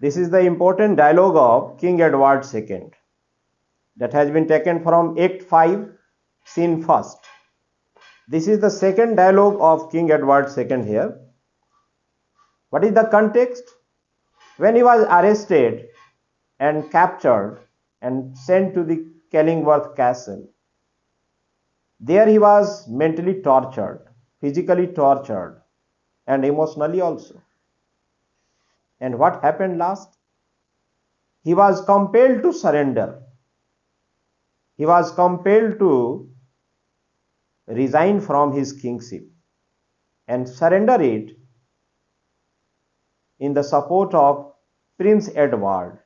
This is the important dialogue of King Edward II that has been taken from Act 5, Scene 1st. This is the second dialogue of King Edward II here. What is the context? When he was arrested and captured and sent to the Killingworth Castle, there he was mentally tortured, physically tortured, and emotionally also. And what happened last? He was compelled to surrender. He was compelled to resign from his kingship and surrender it in the support of Prince Edward.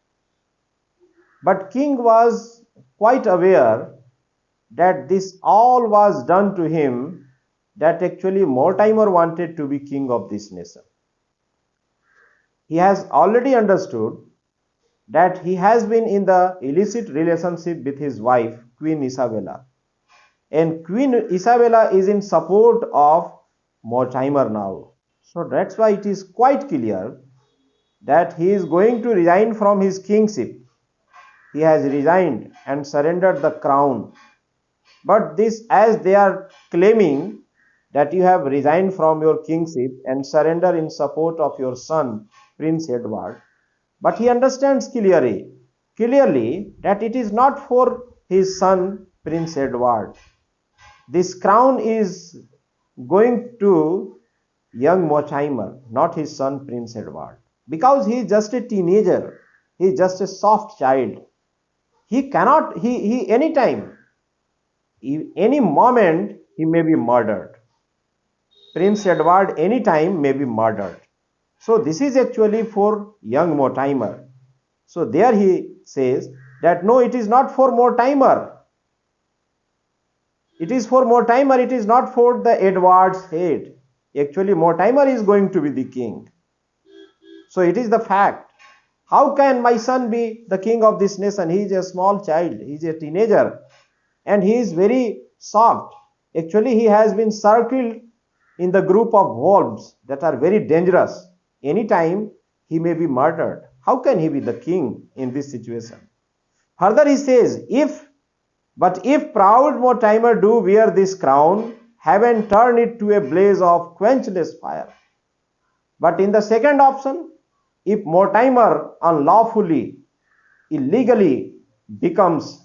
But King was quite aware that this all was done to him, that actually Mortimer wanted to be king of this nation. He has already understood that he has been in the illicit relationship with his wife, Queen Isabella. And Queen Isabella is in support of Mortimer now. So that's why it is quite clear that he is going to resign from his kingship. He has resigned and surrendered the crown. But this, as they are claiming that you have resigned from your kingship and surrender in support of your son, Prince Edward, but he understands clearly that it is not for his son, Prince Edward. This crown is going to young Mortimer, not his son, Prince Edward. Because he is just a teenager, he is just a soft child. He cannot, anytime, any moment, he may be murdered. Prince Edward anytime may be murdered. So this is actually for young Mortimer. So there he says that no, it is not for Mortimer. It is for Mortimer, it is not for the Edward's head. Actually, Mortimer is going to be the king. So it is the fact. How can my son be the king of this nation? He is a small child, he is a teenager, and he is very soft. Actually, he has been circled in the group of wolves that are very dangerous. Anytime he may be murdered. How can he be the king in this situation? Further he says, if proud Mortimer do wear this crown, heaven turn it to a blaze of quenchless fire. But in the second option, if Mortimer unlawfully, illegally becomes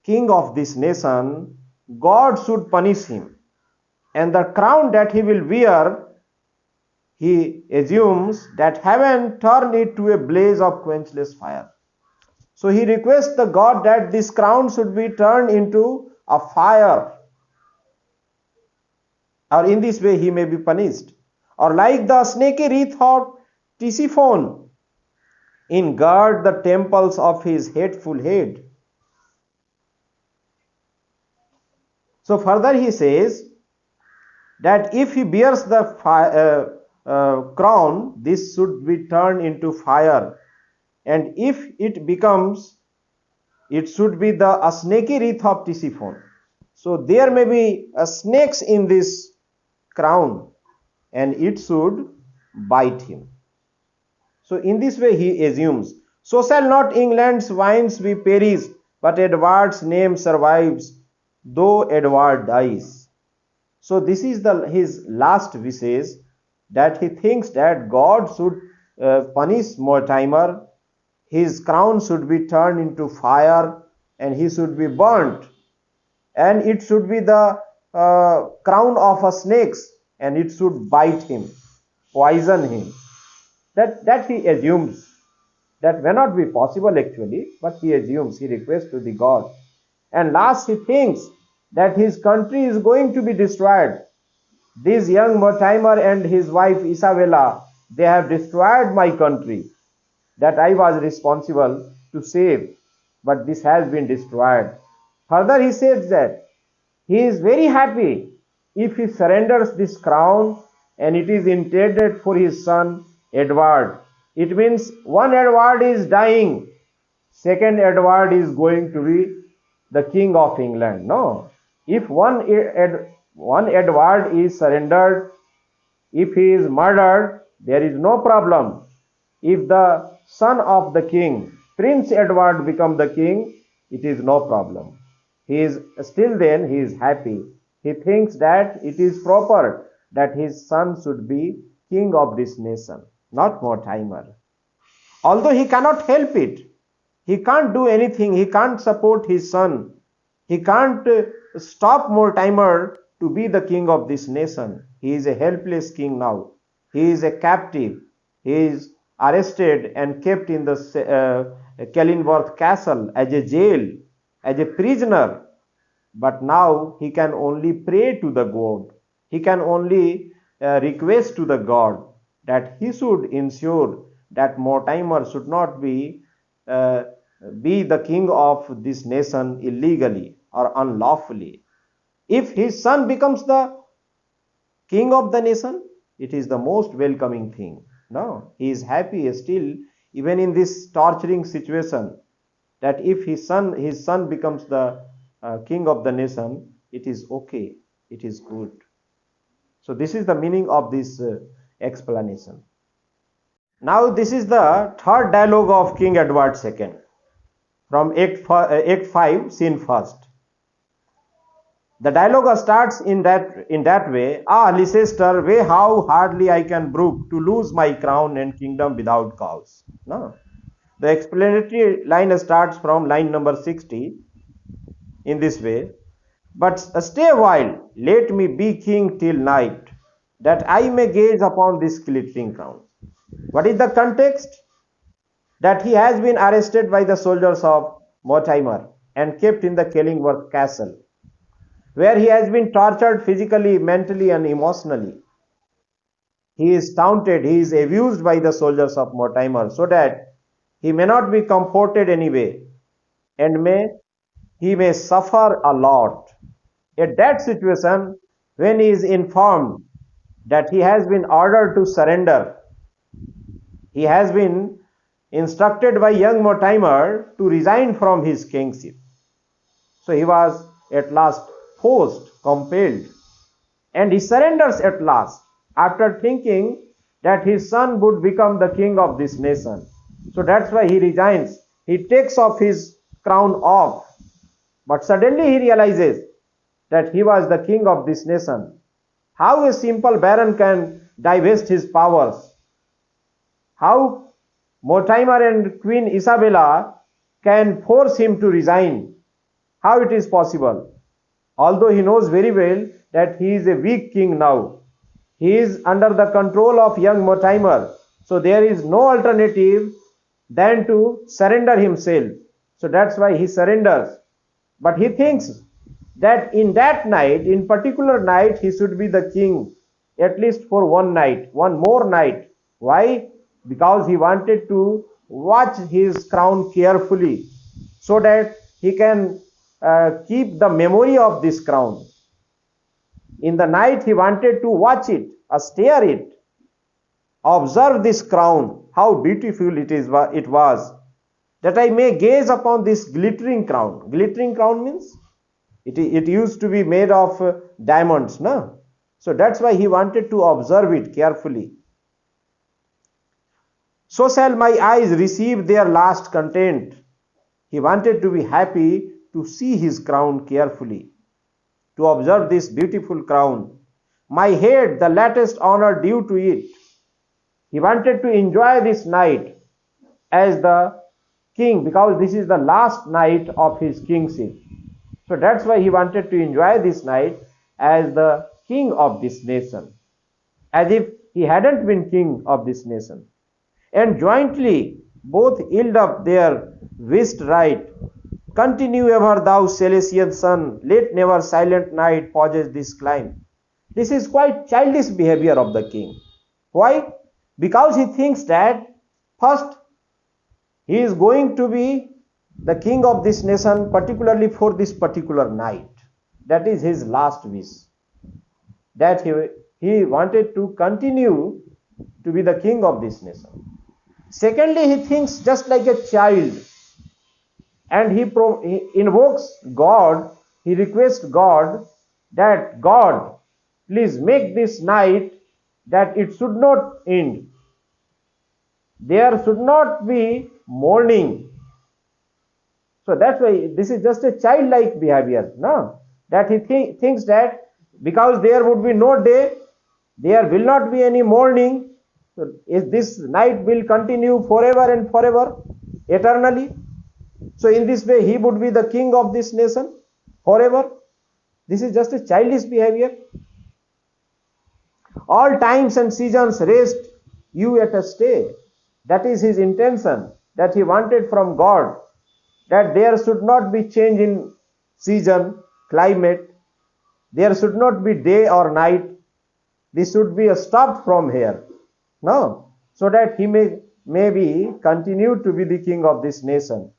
king of this nation, God should punish him. And the crown that he will wear, he assumes that heaven turn it to a blaze of quenchless fire. So he requests the God that this crown should be turned into a fire, or in this way he may be punished. Or like the snaky wreath of Tisiphone, in guard the temples of his hateful head. So further he says that if he bears the crown, this should be turned into fire, and if it becomes, it should be a snaky wreath of Tisiphone. So there may be snakes in this crown, and it should bite him. So in this way he assumes, so shall not England's vines be perished, but Edward's name survives, though Edward dies. So this is his last wishes, that he thinks that God should punish Mortimer, his crown should be turned into fire, and he should be burnt, and it should be the crown of a snake, and it should bite him, poison him. That he assumes. That may not be possible actually, but he assumes, he requests to the God. And last he thinks that his country is going to be destroyed. This young Mortimer and his wife Isabella, they have destroyed my country that I was responsible to save, but this has been destroyed. Further he says that he is very happy if he surrenders this crown and it is intended for his son Edward. It means one Edward is dying, second Edward is going to be the king of England. No, if one Edward is surrendered, if he is murdered, there is no problem. If the son of the king, Prince Edward, become the king, it is no problem. He is still then he is happy. He thinks that it is proper that his son should be king of this nation, not Mortimer. Although he cannot help it, he can't do anything, he can't support his son, he can't stop Mortimer to be the king of this nation. He is a helpless king now. He is a captive. He is arrested and kept in the Kenilworth castle as a jail, as a prisoner. But now he can only pray to the God. He can only request to the God that he should ensure that Mortimer should not be the king of this nation illegally or unlawfully. If his son becomes the king of the nation, it is the most welcoming thing. No, he is happy still, even in this torturing situation, that if his son becomes the king of the nation, it is okay, it is good. So this is the meaning of this explanation. Now this is the third dialogue of King Edward II from Act 5, Scene 1st. The dialogue starts in that way. Ah, Leicester, way how hardly I can brook to lose my crown and kingdom without cause. No. The explanatory line starts from line number 60 in this way. But stay a while, let me be king till night, that I may gaze upon this glittering crown. What is the context? That he has been arrested by the soldiers of Mortimer and kept in the Kenilworth castle, where he has been tortured physically, mentally, and emotionally. He is taunted, he is abused by the soldiers of Mortimer, so that he may not be comforted anyway, and he may suffer a lot. At that situation, when he is informed that he has been ordered to surrender, he has been instructed by young Mortimer to resign from his kingship. So he was at last forced, compelled, and he surrenders at last after thinking that his son would become the king of this nation. So that's why he resigns. He takes off his crown off, but suddenly he realizes that he was the king of this nation. How a simple baron can divest his powers? How Mortimer and Queen Isabella can force him to resign? How it is possible? Although he knows very well that he is a weak king now. He is under the control of young Mortimer. So there is no alternative than to surrender himself. So that's why he surrenders. But he thinks that in that night, in particular night, he should be the king, at least for one night, one more night. Why? Because he wanted to watch his crown carefully, so that he can keep the memory of this crown. In the night, he wanted to watch it, stare it, observe this crown, how beautiful it was, that I may gaze upon this glittering crown. Glittering crown means it used to be made of diamonds, no? So that's why he wanted to observe it carefully. So shall my eyes receive their last content. He wanted to be happy to see his crown carefully, to observe this beautiful crown. My head, the latest honor due to it. He wanted to enjoy this night as the king, because this is the last night of his kingship. So that's why he wanted to enjoy this night as the king of this nation, as if he hadn't been king of this nation. And jointly both yield up their wished right. Continue ever, thou Celestial sun, let never silent night pauses this climb. This is quite childish behavior of the king. Why? Because he thinks that first he is going to be the king of this nation, particularly for this particular night. That is his last wish. That he wanted to continue to be the king of this nation. Secondly, he thinks just like a child, and he invokes God, he requests God that God, please make this night that it should not end. there should not be mourning. So that's why this is just a childlike behavior, no? That he thinks that because there would be no day, there will not be any mourning. So is this night will continue forever and forever, eternally. So in this way, he would be the king of this nation forever. This is just a childish behavior. All times and seasons rest you at a stay. That is his intention, that he wanted from God, that there should not be change in season, climate. There should not be day or night. This should be a stop from here. No, so that he may be continue to be the king of this nation.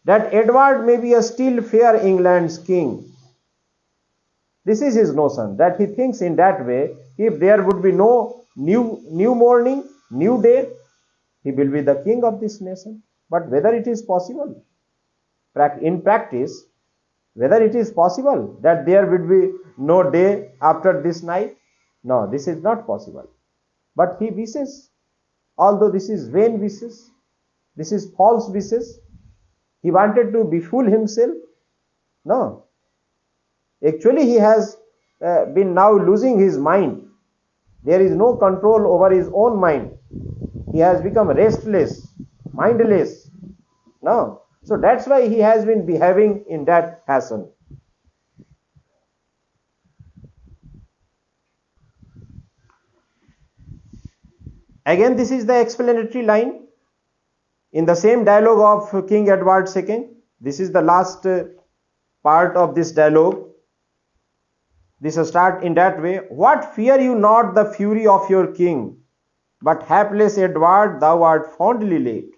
That Edward may be a still fair England's king. This is his notion, that he thinks in that way. If there would be no new morning, new day, he will be the king of this nation. But whether it is possible, in practice, whether it is possible that there would be no day after this night, no, this is not possible. But he wishes, although this is vain wishes, this is false wishes, he wanted to befool himself. No, actually he has been now losing his mind. There is no control over his own mind. He has become restless, mindless. No, so that's why he has been behaving in that fashion. Again, this is the explanatory line in the same dialogue of King Edward II. This is the last part of this dialogue. This start in that way. What fear you not the fury of your king, but hapless Edward, thou art fondly late.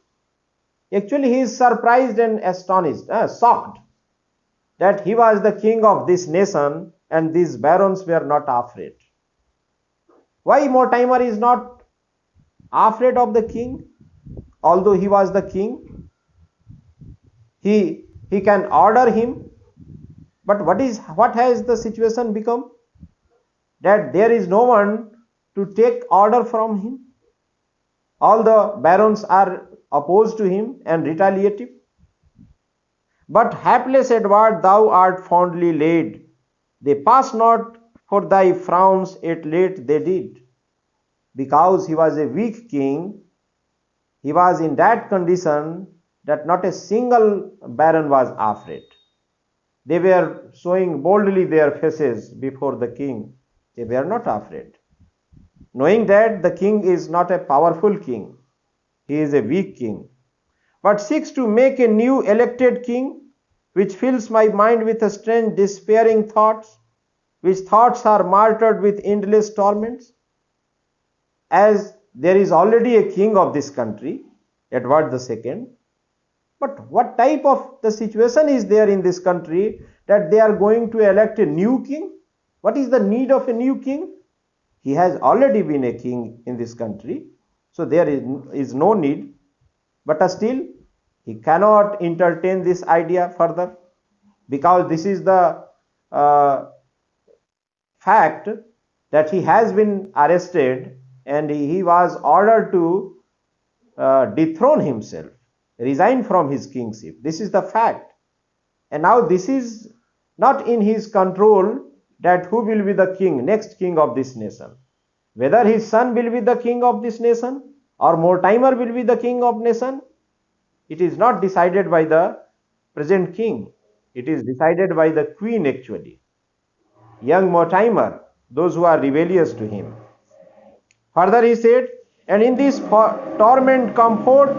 Actually, he is surprised and astonished, shocked, that he was the king of this nation and these barons were not afraid. Why Mortimer is not afraid of the king, although he was the king? He can order him, but what has the situation become? That there is no one to take order from him. All the barons are opposed to him and retaliative. But hapless Edward, thou art fondly laid. They pass not for thy frowns, yet late they did. Because he was a weak king, he was in that condition that not a single baron was afraid. They were showing boldly their faces before the king. They were not afraid, knowing that the king is not a powerful king. He is a weak king, but seeks to make a new elected king, which fills my mind with a strange despairing thoughts, which thoughts are martyred with endless torments. As there is already a king of this country, Edward II, but what type of the situation is there in this country that they are going to elect a new king? What is the need of a new king? He has already been a king in this country, so there is no need. But still, he cannot entertain this idea further, because this is the fact that he has been arrested and he was ordered to dethrone himself, resign from his kingship. This is the fact. And now this is not in his control, that who will be the king, next king of this nation. Whether his son will be the king of this nation or Mortimer will be the king of nation, it is not decided by the present king. It is decided by the queen actually. Young Mortimer, those who are rebellious to him. Further he said, and in this torment comfort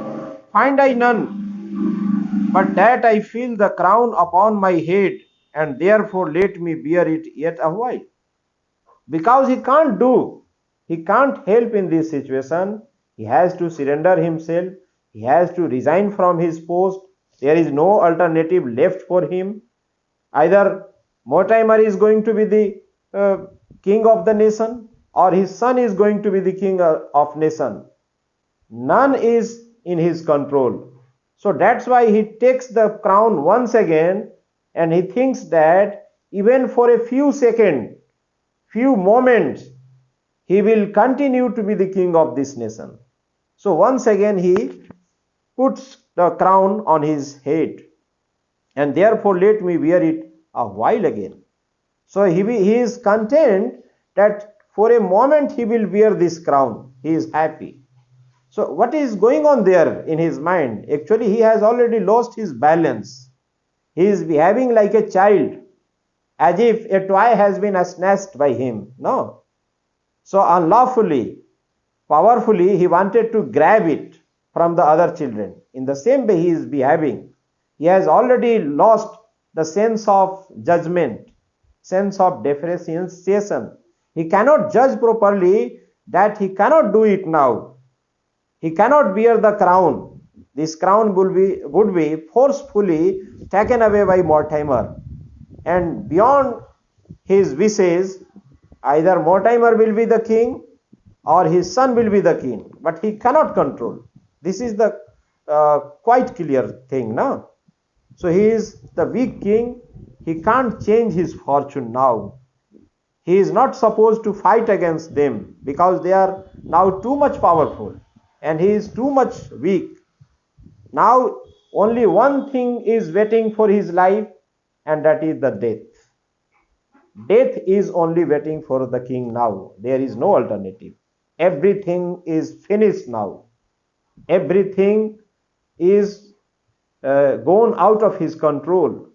find I none, but that I feel the crown upon my head, and therefore let me bear it yet a while. Because he can't help in this situation. He has to surrender himself. He has to resign from his post. There is no alternative left for him. Either Mortimer is going to be the king of the nation, or his son is going to be the king of nation. None is in his control. So that's why he takes the crown once again, and he thinks that even for a few seconds, few moments, he will continue to be the king of this nation. So once again he puts the crown on his head, and therefore let me wear it a while again. So he is content that for a moment he will wear this crown. He is happy. So what is going on there in his mind? Actually, he has already lost his balance. He is behaving like a child, as if a toy has been snatched by him. No. So unlawfully, powerfully, he wanted to grab it from the other children. In the same way he is behaving. He has already lost the sense of judgment, sense of differentiation. He cannot judge properly that he cannot do it now. He cannot wear the crown. This crown would be forcefully taken away by Mortimer. And beyond his wishes, either Mortimer will be the king or his son will be the king. But he cannot control. This is the quite clear thing now. So he is the weak king. He can't change his fortune now. He is not supposed to fight against them because they are now too much powerful and he is too much weak. Now only one thing is waiting for his life, and that is the death. Death is only waiting for the king now. There is no alternative. Everything is finished now. Everything is gone out of his control.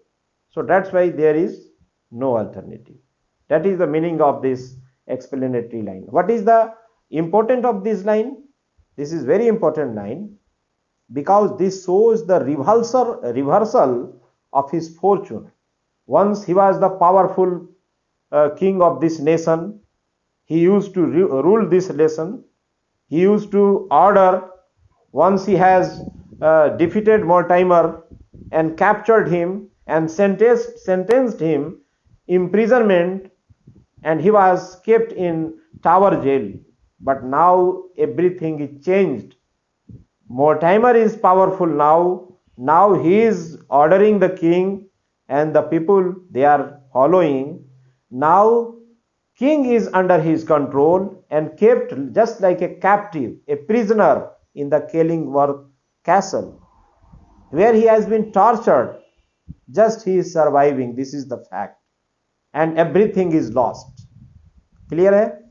So that's why there is no alternative. That is the meaning of this explanatory line. What is the importance of this line? This is very important line because this shows the reversal of his fortune. Once he was the powerful king of this nation. He used to rule this nation. He used to order. Once he has defeated Mortimer and captured him and sentenced him imprisonment, and he was kept in Tower jail. But now everything is changed. Mortimer is powerful now. Now he is ordering the king, and the people they are following. Now king is under his control and kept just like a captive, a prisoner in the Killingworth castle, where he has been tortured. Just he is surviving. This is the fact, and everything is lost. Clear है?